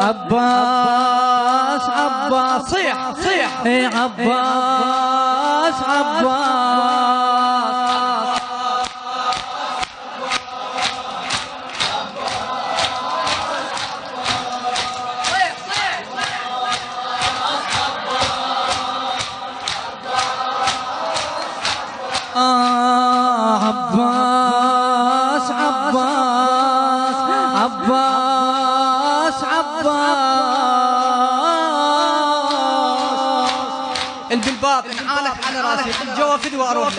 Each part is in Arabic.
عباس عباس صيح صيح عباس عباس عباس عباس عباس عباس البلباب انحالك على راسي الجوا فدوى اروح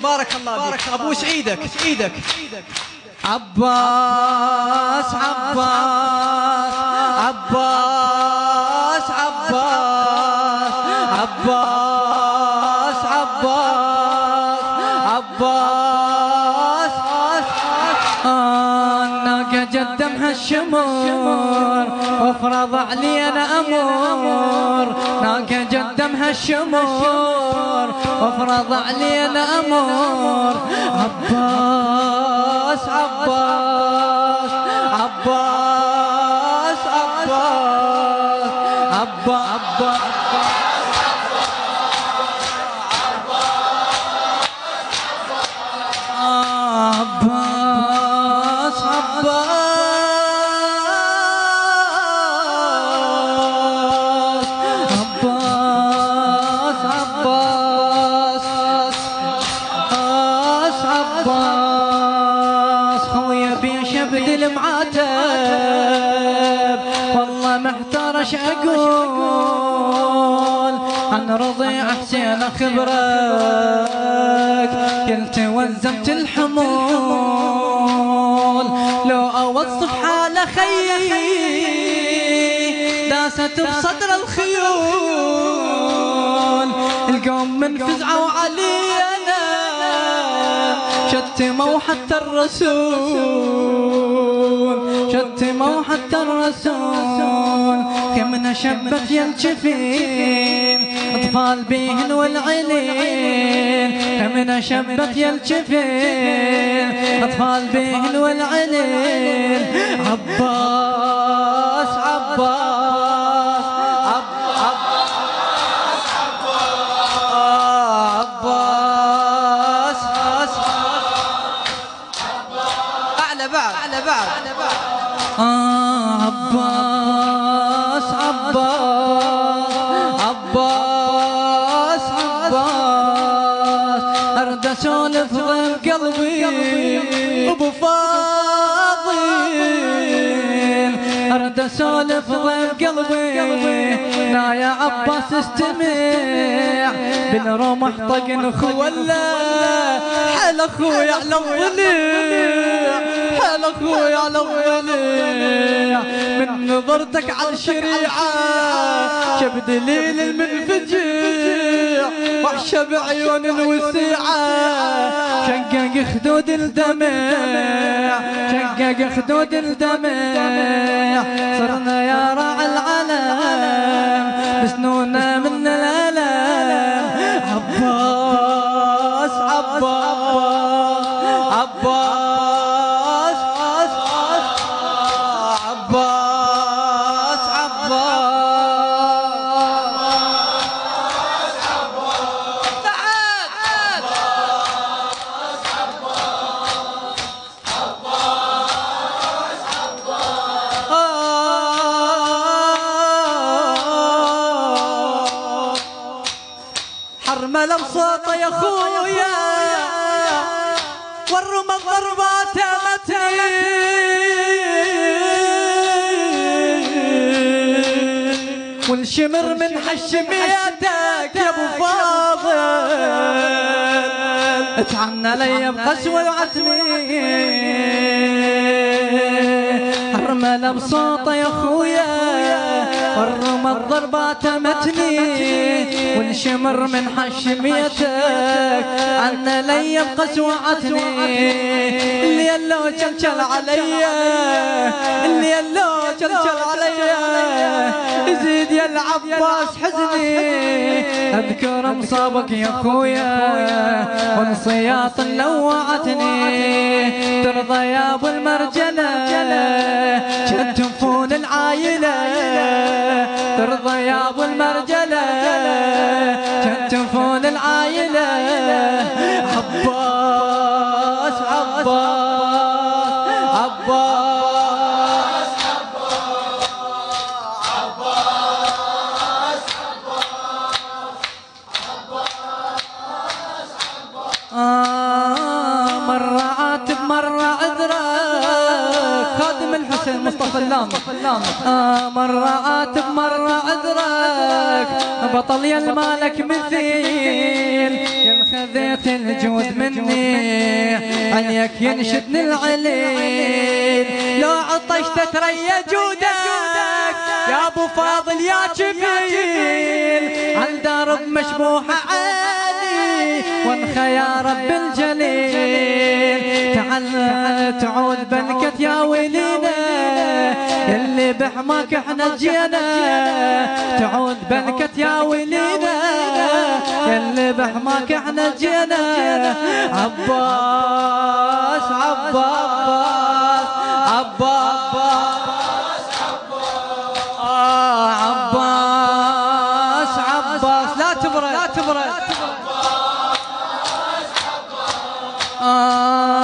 بارك الله فيك ابوس ايدك عباس عباس عباس عباس عباس عباس عباس الناقة قدمها الشمر وافرض علي انا امور ناقة قدمها الشمر وافرض علي انا امور عباس عباس عباس عباس عباس عباس عباس عباس عباس خويا بيش ابدل المعاتب والله محتار اش اقول عن رضيع حسين اخبرك قلت وزمت الحمول لو اوصف حاله خيي داست بصدر الخيول القوم من فزعوا علينا شتموا حتى الرسول شتموا حتى الرسول كمنا شبت ينشفين اطفال بيهن والعليل كمنا شبت ينشفين اطفال بيهن والعليل عباس عباس عباس اعلى بعد اعلى بعد عباس عباس عباس عباس ارد اسولف ضيم قلبي ابو فاضل ارد اسولف ضيم قلبي لا يا عباس استمع بالرمح طقن خولا حال اخوي على الضليع حال اخوي على الضليع من نظرتك على الشريعه شب دليل المنفجع وحشه بعيون الوسيعه شقق خدود الدمع شقق خدود الدمع صرنا يا راعي العالم بسنونا من الالم عباس عباس عباس عباس عباس تعال حرمل بصوته يا خويا والرمى الضربات متني والشمر من حشميتك يا ابو فاضل اتعنى لي بقسوه وعتمي حرمل بصوته يا خويا والرمى الضربات متني والشمر من حشميتك عنا لي بقسوة عتني اللي يلو جلجل عليا اللي يلو جلجل عليا يزيد يا العباس حزني اذكر مصابك يا خويا والصياط لوعتني ترضى يا ابو المرجله شتفون العايلة ترضى يا ابو المرجلة كنتم فول العايلة عباس عباس عباس مرة عاتب مرة عذرك خادم الحسين مصطفى اللامي مرة عاتب مرة عذرك بطل يا المالك مثيل يا خذيت الجود مني عليك ينشدني العليل لو عطشت تريا جودك يا ابو فاضل يا جميل عالدرب مشبوحة عيني وانخى يا رب الجليل تعال تعود بنكت يا ولينا اللي بحماك احنا جينا تعود بنكت يا ولينا اللي بحماك احنا جينا عباس عباس عباس عباس عباس لا تبرد لا تبرد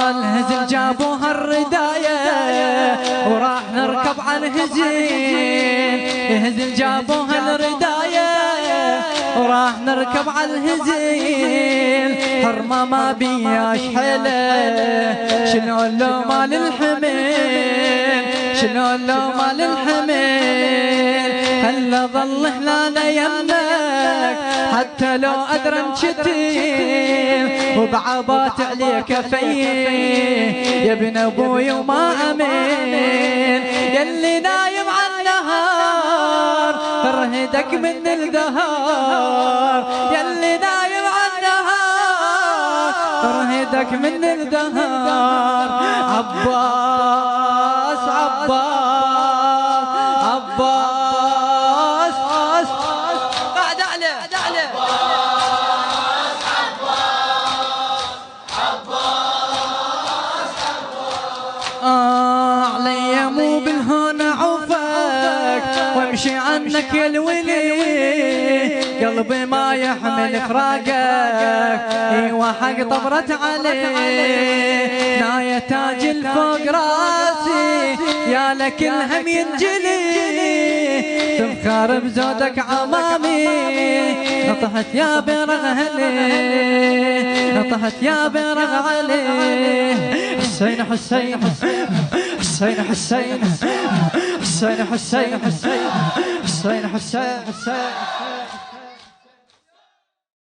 الهزل جابوها الرداية وراح نركب على الهزيل الهزل جابوها الرداية وراح نركب على الهزيل حرمة ما بياش حيلة شلون لو مال الحميل شلون لو مال الحميل خلى ظل هلانا يمك حتى لو أدرى انشتيل وبعبات عليك فيه يا ابن ابوي وما امين يلي نايم على النهار فرهدك من الدهار يلي نايم على النهار فرهدك من الدهار عباس عباس عباس بعد اعلى علي مو بالهون عوفك وامشي عنك يا الولي قلبي ما يحمل فراقك ايوه حق طبرت عليه ناية تاج الفوق راسي يا لك الهم ينجلي تفخر بزودك عمامي نطحت يا برغ هلي نطحت يا برغ علي حسين حسين حسين حسين حسين حسين حسين حسين حسين حسين